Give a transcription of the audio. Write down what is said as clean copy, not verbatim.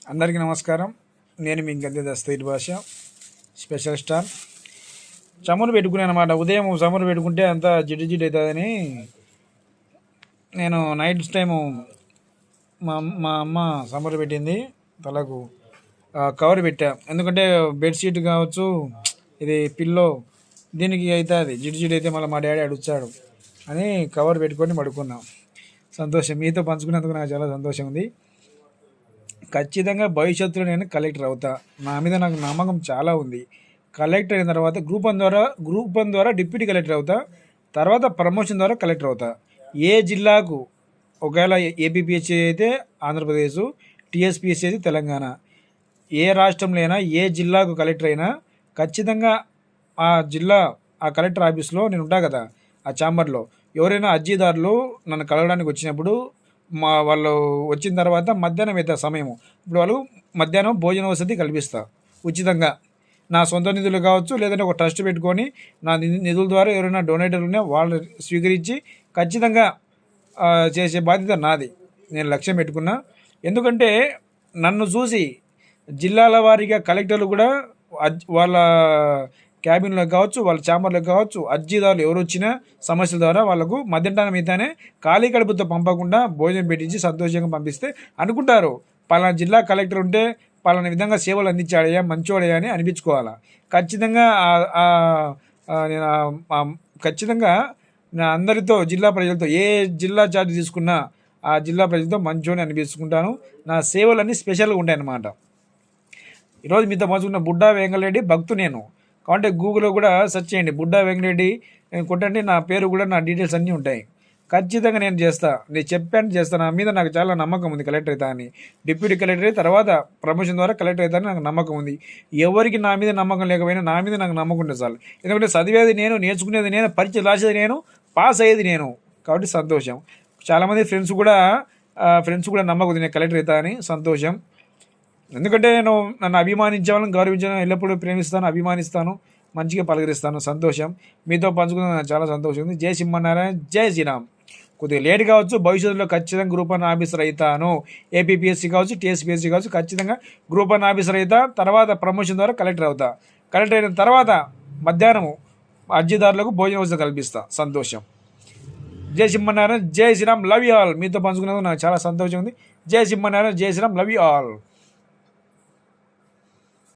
అందరికీ నమస్కారం. నేను మీ గద్దె దస్తగిరి భాష, స్పెషల్ స్టార్. చమురు పెట్టుకునే అనమాట. ఉదయం చమురు పెట్టుకుంటే అంతా జిడ్డు జిడ్డు అవుతుందని నేను నైట్ టైము మా అమ్మ చమురు పెట్టింది తలకు కవర్ పెట్టా. ఎందుకంటే బెడ్షీట్ కావచ్చు, ఇది పిల్లో, దీనికి అవుతుంది జిడ్డు జిడ్డు అయితే మళ్ళీ మా డాడీ అడుగుతాడు అని కవర్ పెట్టుకొని పడుకున్నాం. సంతోషం, మీతో పంచుకున్నందుకు నాకు చాలా సంతోషం ఉంది. ఖచ్చితంగా భవిష్యత్తులో నేను కలెక్టర్ అవుతా. నా మీద నాకు నమ్మకం చాలా ఉంది. కలెక్టర్ అయిన తర్వాత గ్రూప్ వన్ ద్వారా డిప్యూటీ కలెక్టర్ అవుతా. తర్వాత ప్రమోషన్ ద్వారా కలెక్టర్ అవుతా. ఏ జిల్లాకు, ఒకవేళ ఏపీపీఎస్సీ అయితే ఆంధ్రప్రదేశ్, టీఎస్పీఎస్సీ అయితే తెలంగాణ, ఏ రాష్ట్రంలో అయినా ఏ జిల్లాకు కలెక్టర్ అయినా ఖచ్చితంగా ఆ కలెక్టర్ ఆఫీస్లో నేను ఉంటా కదా, ఆ ఛాంబర్లో ఎవరైనా అర్జీదారులు నన్ను కలవడానికి వచ్చినప్పుడు వాళ్ళు వచ్చిన తర్వాత మధ్యాహ్నం అయితే సమయము, ఇప్పుడు వాళ్ళు మధ్యాహ్నం భోజన వసతి కల్పిస్తా ఉచితంగా. నా సొంత నిధులు కావచ్చు, లేదంటే ఒక ట్రస్ట్ పెట్టుకొని నా నిధుల ద్వారా ఎవరైనా డొనేటర్లు ఉన్నా వాళ్ళు స్వీకరించి ఖచ్చితంగా చేసే బాధ్యత నాది. నేను లక్ష్యం పెట్టుకున్నా. ఎందుకంటే నన్ను చూసి జిల్లాల వారీగా కలెక్టర్లు కూడా వాళ్ళ క్యాబిన్లో కావచ్చు, వాళ్ళ ఛాంబర్లో కావచ్చు, అర్జీదారులు ఎవరు వచ్చినా సమస్యల ద్వారా వాళ్ళకు మధ్యాహ్నం మీదనే ఖాళీ కడుపుతో పంపకుండా భోజనం పెట్టించి సంతోషంగా పంపిస్తే అనుకుంటారు, పలానా జిల్లా కలెక్టర్ ఉంటే పలానా విధంగా సేవలు అందించాడయ్యా, మంచోడయ్యా అని అనిపించుకోవాలా. ఖచ్చితంగా నేను ఖచ్చితంగా నా అందరితో, జిల్లా ప్రజలతో, ఏ జిల్లా చార్జ్ తీసుకున్నా ఆ జిల్లా ప్రజలతో మంచోని అనిపించుకుంటాను. నా సేవలన్నీ స్పెషల్గా ఉంటాయన్నమాట. ఈరోజు మీతో పంచుకున్న బుడ్డా వెంకటరెడ్డి భక్తు నేను. కాబట్టి గూగుల్లో కూడా సెర్చ్ చేయండి, బుడ్డా వెంకటరెడ్డి కొట్టండి, నా పేరు కూడా, నా డీటెయిల్స్ అన్నీ ఉంటాయి. ఖచ్చితంగా నేను చేస్తాను. నా మీద నాకు చాలా నమ్మకం ఉంది కలెక్టర్ అవుతా అని. డిప్యూటీ కలెక్టర్ తర్వాత ప్రమోషన్ ద్వారా కలెక్టర్ అవుతానని నాకు నమ్మకం ఉంది. ఎవరికి నా మీద నమ్మకం లేకపోయినా నా మీద నాకు నమ్మకం ఉంటుంది చాలు. ఎందుకంటే చదివేది నేను, నేర్చుకునేది నేను, పరీక్ష రాసేది నేను, పాస్ అయ్యేది నేను. కాబట్టి సంతోషం. చాలామంది ఫ్రెండ్స్ కూడా నమ్మకం ఉంది నేను కలెక్టర్ అవుతా అని. సంతోషం. ఎందుకంటే నేను నన్ను అభిమానించే వాళ్ళని గౌరవించడం ఎల్లప్పుడూ ప్రేమిస్తాను, అభిమానిస్తాను, మంచిగా పలకరిస్తాను. సంతోషం. మీతో పంచుకున్న నాకు చాలా సంతోషం ఉంది. జై సింహనారాయణ, జై శ్రీరామ్. కొద్దిగా లేట్ కావచ్చు, భవిష్యత్తులో ఖచ్చితంగా గ్రూప్ వన్ ఆఫీసర్ అవుతాను. ఏపీపీఎస్సీ కావచ్చు, టీఎస్పీఎస్సీ కావచ్చు, ఖచ్చితంగా గ్రూప్ వన్ ఆఫీసర్ అవుతా. తర్వాత ప్రమోషన్ ద్వారా కలెక్టర్ అవుతా. కలెక్టర్ అయిన తర్వాత మధ్యాహ్నం అర్జీదారులకు భోజన వసతి కల్పిస్తా. సంతోషం. జై సింహనారాయణ, జై శ్రీరామ్. Love you all. మీతో పంచుకున్నందుకు నాకు చాలా సంతోషం ఉంది. జై సింహనారాయణ, జై శ్రీరామ్. Love you all.